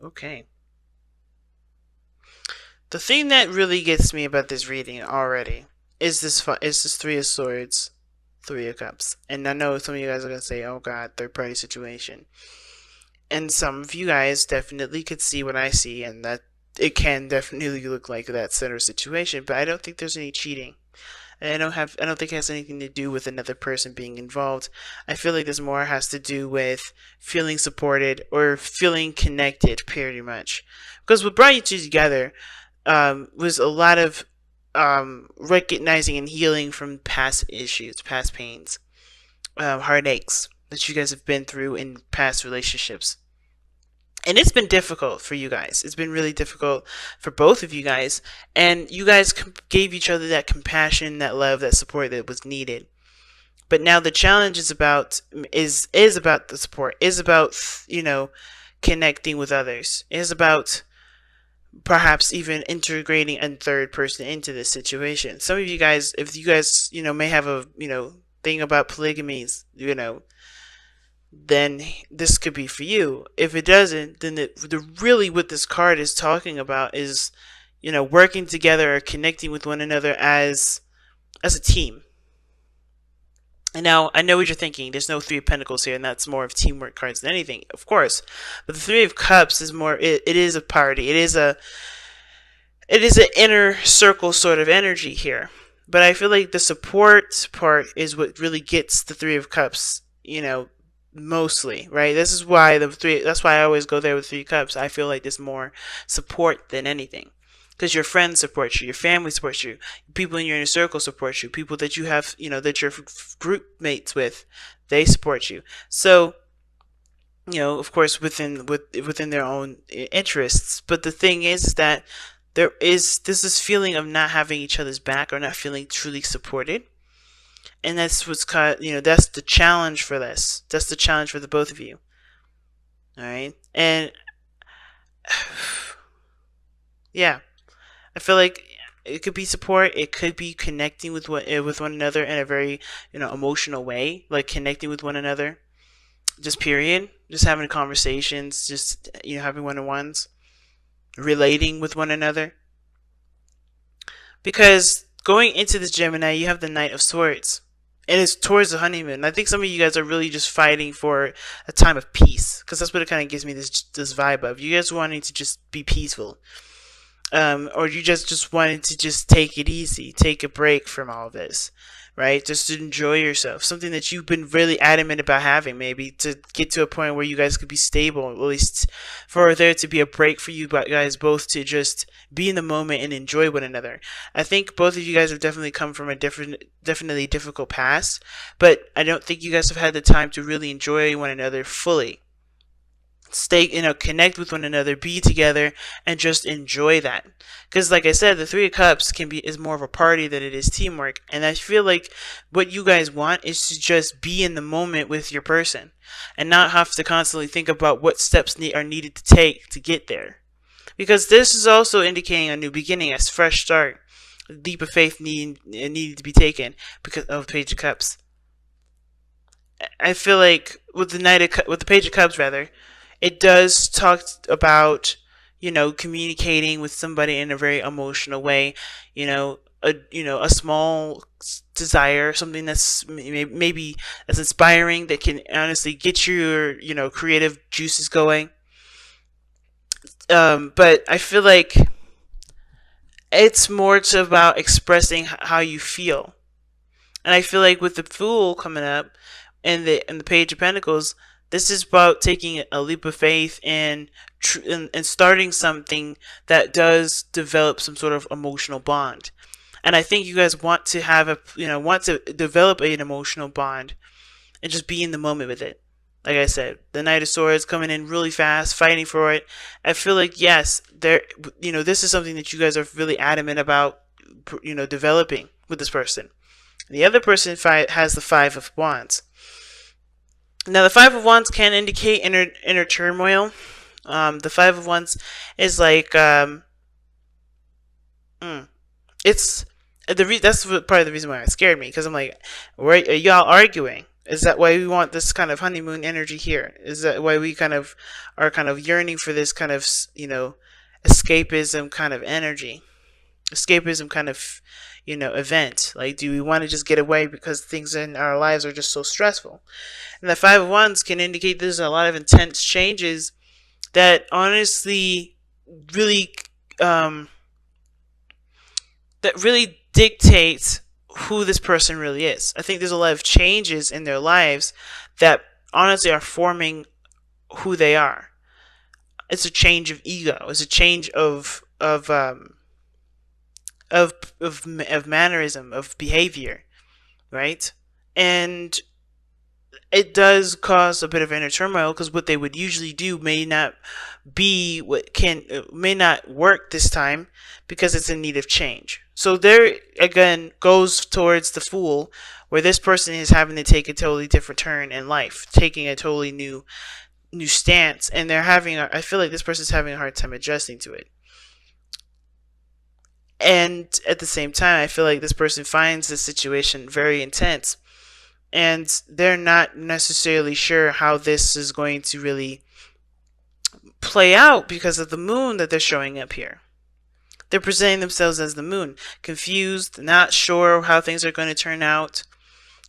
Okay. The thing that really gets me about this reading already is this Three of Swords, Three of Cups. And I know some of you guys are gonna say, "Oh God, third party situation." And some of you guys definitely could see what I see, and that it can definitely look like that center situation. But I don't think there's any cheating. I don't think it has anything to do with another person being involved. I feel like this more has to do with feeling supported or feeling connected, pretty much. Because what brought you two together was a lot of recognizing and healing from past issues, past pains, heartaches that you guys have been through in past relationships. And it's been difficult for you guys. It's been really difficult for both of you guys. And you guys gave each other that compassion, that love, that support that was needed. But now the challenge is about the support. Is about connecting with others. Is about perhaps even integrating a third person into this situation. Some of you guys, if you guys may have a thing about polygamies, then this could be for you. If it doesn't, then really what this card is talking about is, working together or connecting with one another as a team. And now I know what you're thinking. There's no Three of Pentacles here, and that's more of teamwork cards than anything, of course. But the Three of Cups is more. It is a party. It is an inner circle sort of energy here. But I feel like the support part is what really gets the Three of Cups, mostly, right? This is why that's why I always go there with Three Cups. I feel like there's more support than anything. Because your friends support you, your family supports you, people in your inner circle support you, people that you have, that you're group mates with, they support you. So, of course, within their own interests. But the thing is that there's this feeling of not having each other's back or not feeling truly supported. And that's what's called, that's the challenge for this. That's the challenge for the both of you. All right. And yeah, I feel like it could be support. It could be connecting with one another in a very emotional way, like connecting with one another. Just period. Just having conversations. Just having one-on-ones, relating with one another. Because going into this Gemini, you have the Knight of Swords, and it's towards the honeymoon. I think some of you guys are really just fighting for a time of peace, because that's what it kind of gives me this vibe of you guys wanting to just be peaceful. Or you just wanted to just take it easy, take a break from all this, right? Just to enjoy yourself. Something that you've been really adamant about having, maybe to get to a point where you guys could be stable, at least for there to be a break for you guys both to just be in the moment and enjoy one another. I think both of you guys have definitely come from a definitely difficult past, but I don't think you guys have had the time to really enjoy one another fully. Stay, connect with one another, be together, and just enjoy that. Because, like I said, the Three of Cups is more of a party than it is teamwork. And I feel like what you guys want is to just be in the moment with your person, and not have to constantly think about what steps are needed to take to get there. Because this is also indicating a new beginning, a fresh start. A leap of faith needed to be taken because of Page of Cups. I feel like with the Page of Cups, rather, it does talk about communicating with somebody in a very emotional way, a small desire, something that's maybe that's inspiring, that can honestly get your creative juices going. But I feel like it's more about expressing how you feel. And I feel like with the Fool coming up and the Page of Pentacles, this is about taking a leap of faith and starting something that does develop some sort of emotional bond. And I think you guys want to want to develop an emotional bond and just be in the moment with it. Like I said, the Knight of Swords coming in really fast, fighting for it. I feel like, yes, this is something that you guys are really adamant about, developing with this person. The other person has the Five of Wands. Now, the Five of Wands can indicate inner turmoil. The Five of Wands is like, it's that's part of the reason why it scared me, because I'm like, are y'all arguing? Is that why we want this kind of honeymoon energy here? Is that why we kind of are kind of yearning for this kind of, escapism kind of energy? Escapism kind of, event. Like, do we want to just get away because things in our lives are just so stressful? And the Five of Wands can indicate there's a lot of intense changes that honestly really, that really dictates who this person really is. I think there's a lot of changes in their lives that honestly are forming who they are. It's a change of ego. It's a change of mannerism, of behavior, right? And it does cause a bit of inner turmoil because what they would usually do may not work this time because it's in need of change. So there again goes towards the Fool, where this person is having to take a totally different turn in life, taking a totally new stance, and I feel like this person's having a hard time adjusting to it. And at the same time, I feel like this person finds the situation very intense, and they're not necessarily sure how this is going to really play out because of the moon that they're showing up here. They're presenting themselves as the moon, confused, not sure how things are going to turn out,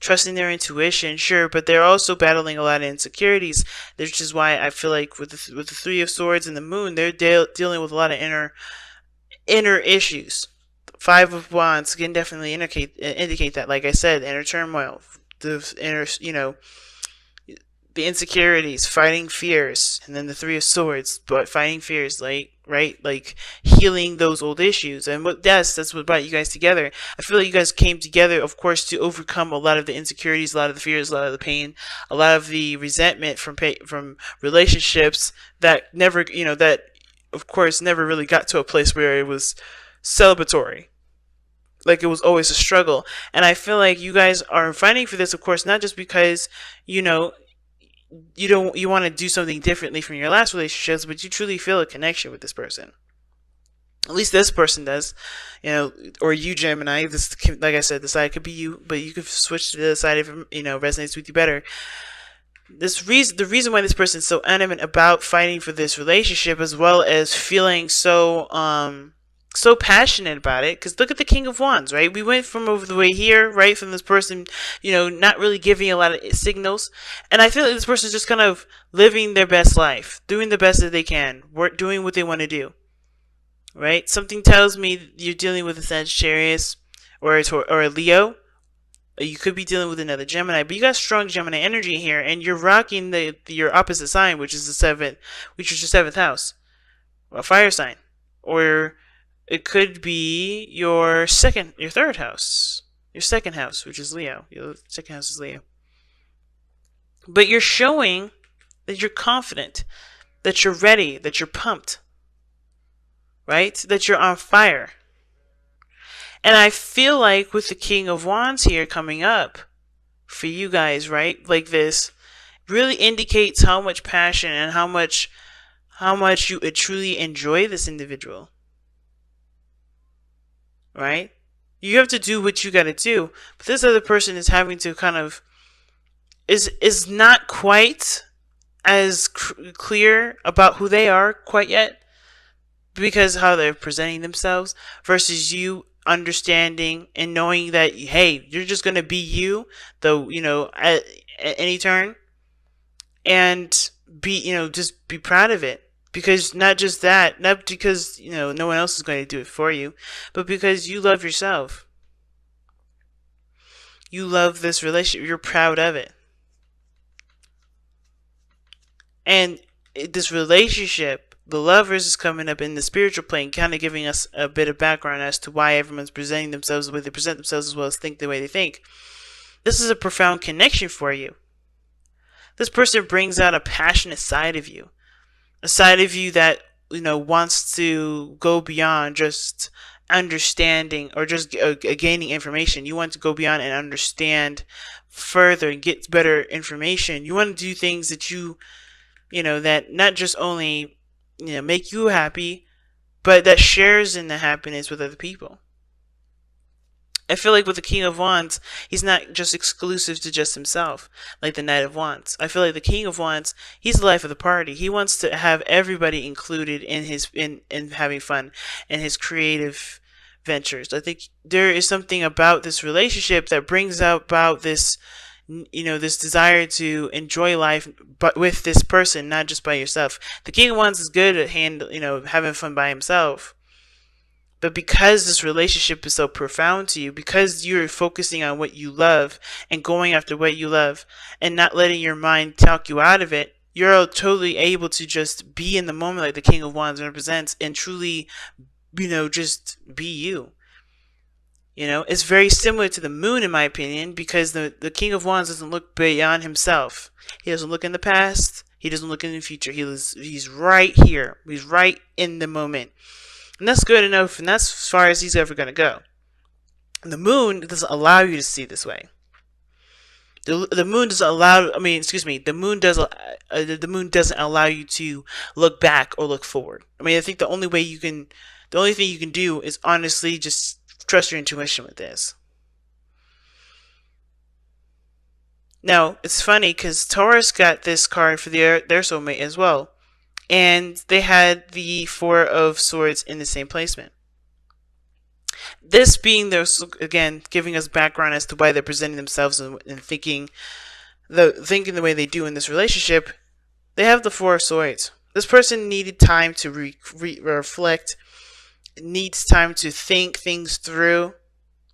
trusting their intuition, sure, but they're also battling a lot of insecurities, which is why I feel like with the Three of Swords and the moon, they're dealing with a lot of inner issues. Five of Wands can definitely indicate that. Like I said, inner turmoil, the inner, the insecurities, fighting fears, and then the Three of Swords, but fighting fears, like, right, like healing those old issues. And that's what brought you guys together. I feel like you guys came together, of course, to overcome a lot of the insecurities, a lot of the fears, a lot of the pain, a lot of the resentment from relationships that never, that of course never really got to a place where it was celebratory. Like, it was always a struggle. And I feel like you guys are fighting for this, of course, not just because, you want to do something differently from your last relationships, but you truly feel a connection with this person. At least this person does, or you, Gemini. This, like I said, the side could be you, but you could switch to the other side if resonates with you better. The reason why this person is so adamant about fighting for this relationship, as well as feeling so passionate about it, because look at the King of Wands, right? We went from over the way here, right, from this person, not really giving a lot of signals, and I feel like this person is just kind of living their best life, doing the best that they can, doing what they want to do, right? Something tells me you're dealing with a Sagittarius or a Leo. You could be dealing with another Gemini, but you got strong Gemini energy here, and you're rocking your opposite sign, which is your 7th house, a fire sign, or it could be your 3rd house, your 2nd house, which is Leo. Your 2nd house is Leo. But you're showing that you're confident, that you're ready, that you're pumped, right? That you're on fire. And I feel like with the King of Wands here coming up for you guys, right? Like, this really indicates how much passion and how much you truly enjoy this individual. Right? You have to do what you got to do, but this other person is having to kind of is not quite as clear about who they are quite yet, because how they're presenting themselves versus you understanding and knowing that, hey, you're just gonna be you, though, at any turn, and be, just be proud of it. Because not just that, not because, no one else is going to do it for you, but because you love yourself. You love this relationship. You're proud of it. And this relationship, the Lovers, is coming up in the spiritual plane, kind of giving us a bit of background as to why everyone's presenting themselves the way they present themselves, as well as think the way they think. This is a profound connection for you. This person brings out a passionate side of you. A side of you that, wants to go beyond just understanding or just gaining information. You want to go beyond and understand further and get better information. You want to do things that that not just only, make you happy, but that shares in the happiness with other people. I feel like with the King of Wands, he's not just exclusive to just himself, like the Knight of Wands. I feel like the King of Wands, he's the life of the party. He wants to have everybody included in his in having fun and his creative ventures. I think there is something about this relationship that brings about this, this desire to enjoy life, but with this person, not just by yourself. The King of Wands is good at having fun by himself. But because this relationship is so profound to you, because you're focusing on what you love and going after what you love and not letting your mind talk you out of it, you're totally able to just be in the moment like the King of Wands represents and truly, just be you. It's very similar to the moon, in my opinion, because the King of Wands doesn't look beyond himself. He doesn't look in the past. He doesn't look in the future. He's right here. He's right in the moment. And that's good enough, and that's as far as he's ever going to go. The moon doesn't allow you to see this way. The moon doesn't allow. The moon does. The moon doesn't allow you to look back or look forward. I think the only thing you can do is honestly just trust your intuition with this. Now it's funny because Taurus got this card for their soulmate as well. And they had the Four of Swords in the same placement. This being again, giving us background as to why they're presenting themselves and thinking the way they do in this relationship. They have the Four of Swords. This person needed time to reflect, needs time to think things through,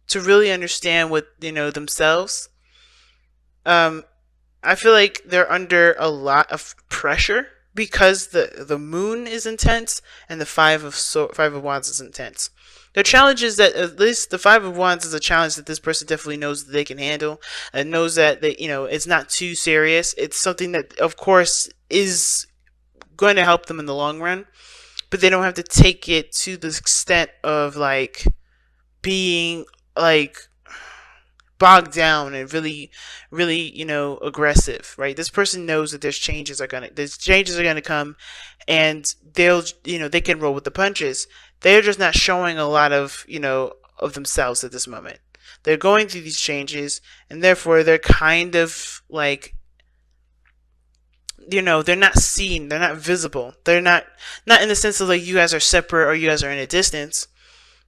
to really understand what themselves. I feel like they're under a lot of pressure, because the moon is intense and the Five of Wands is intense. The challenge is that at least the Five of Wands is a challenge that this person definitely knows that they can handle and knows that it's not too serious. It's something that, of course, is going to help them in the long run, but they don't have to take it to the extent of being bogged down and really aggressive, right? This person knows that there's changes are gonna come, and they can roll with the punches. They're just not showing a lot of of themselves at this moment. They're going through these changes, and therefore they're kind of they're not seen, they're not visible, they're not in the sense of you guys are separate or you guys are in a distance,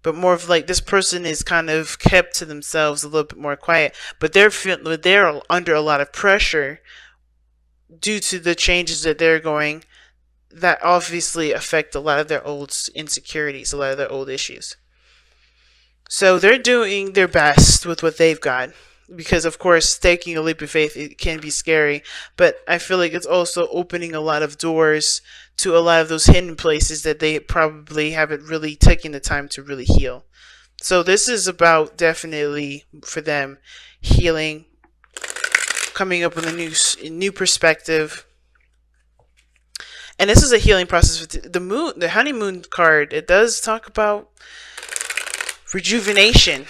but more of this person is kind of kept to themselves, a little bit more quiet. But they're under a lot of pressure due to the changes that they're going, that obviously affect a lot of their old insecurities, a lot of their old issues. So they're doing their best with what they've got, because of course taking a leap of faith, it can be scary, but I feel like it's also opening a lot of doors to a lot of those hidden places that they probably haven't really taken the time to really heal. So this is about definitely for them healing, coming up with a new perspective. And this is a healing process with the moon, the honeymoon card. It does talk about rejuvenation,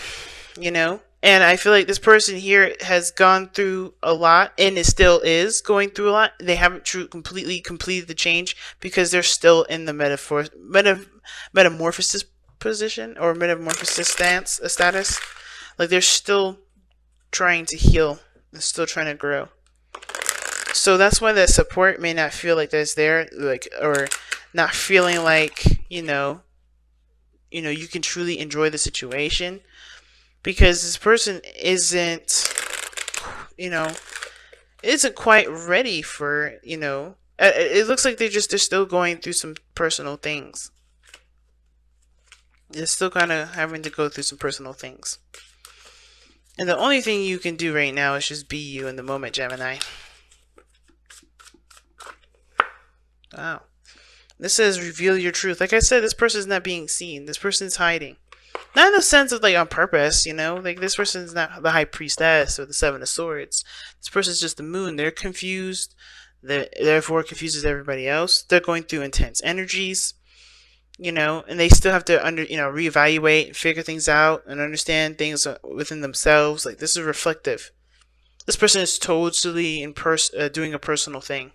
And I feel like this person here has gone through a lot and still is going through a lot. They haven't completely completed the change because they're still in the metamorphosis position or metamorphosis status. They're still trying to heal. They're still trying to grow. So that's why that support may not feel like that's there, or not feeling like, you can truly enjoy the situation. Because this person isn't quite ready for, it looks like they're still going through some personal things. They're still kind of having to go through some personal things. And the only thing you can do right now is just be you in the moment, Gemini. Wow. This says reveal your truth. Like I said, this person is not being seen. This person is hiding. Not in the sense of on purpose, this person's not the High Priestess or the Seven of Swords. This person's just the moon. They're confused. Therefore confuses everybody else. They're going through intense energies, and they still have to reevaluate and figure things out and understand things within themselves. This is reflective. This person is totally doing a personal thing.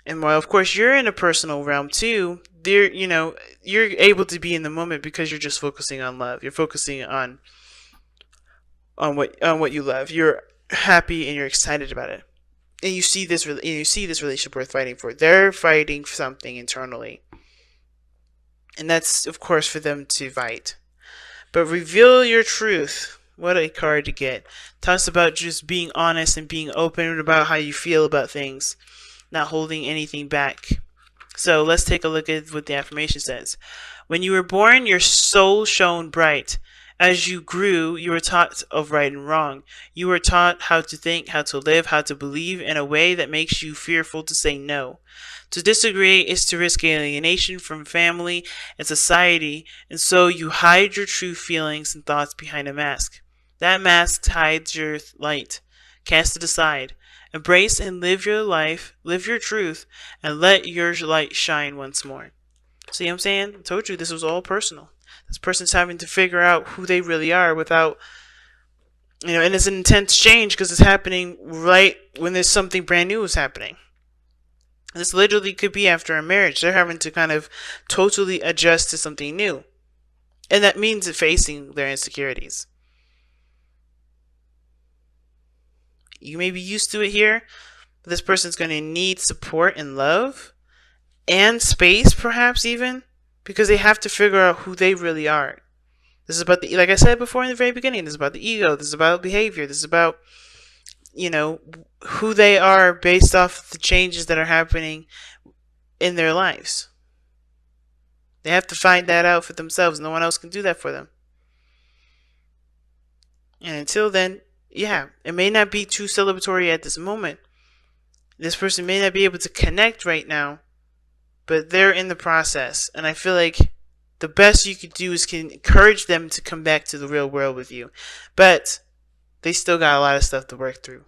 And while of course you're in a personal realm too, you're able to be in the moment because you're just focusing on love. You're focusing on on what you love. You're happy and you're excited about it, and you see this relationship worth fighting for. They're fighting for something internally, and that's of course for them to fight. But reveal your truth. What a card to get. Talks about just being honest and being open about how you feel about things, not holding anything back. So let's take a look at what the affirmation says. When you were born, your soul shone bright. As you grew, you were taught of right and wrong. You were taught how to think, how to live, how to believe in a way that makes you fearful to say no. To disagree is to risk alienation from family and society, and so you hide your true feelings and thoughts behind a mask. That mask hides your light. Cast it aside. Embrace and live your life, live your truth, and let your light shine once more. See what I'm saying? I told you this was all personal. This person's having to figure out who they really are without, and it's an intense change because it's happening right when there's something brand new is happening. This literally could be after a marriage. They're having to kind of totally adjust to something new. And that means facing their insecurities. You may be used to it here, but this person's going to need support and love and space, perhaps even, because they have to figure out who they really are. This is about like I said before in the very beginning, this is about the ego, this is about behavior, this is about, who they are based off the changes that are happening in their lives. They have to find that out for themselves. No one else can do that for them. And until then, yeah, it may not be too celebratory at this moment. This person may not be able to connect right now, but they're in the process. And I feel like the best you could do is encourage them to come back to the real world with you. But they still got a lot of stuff to work through.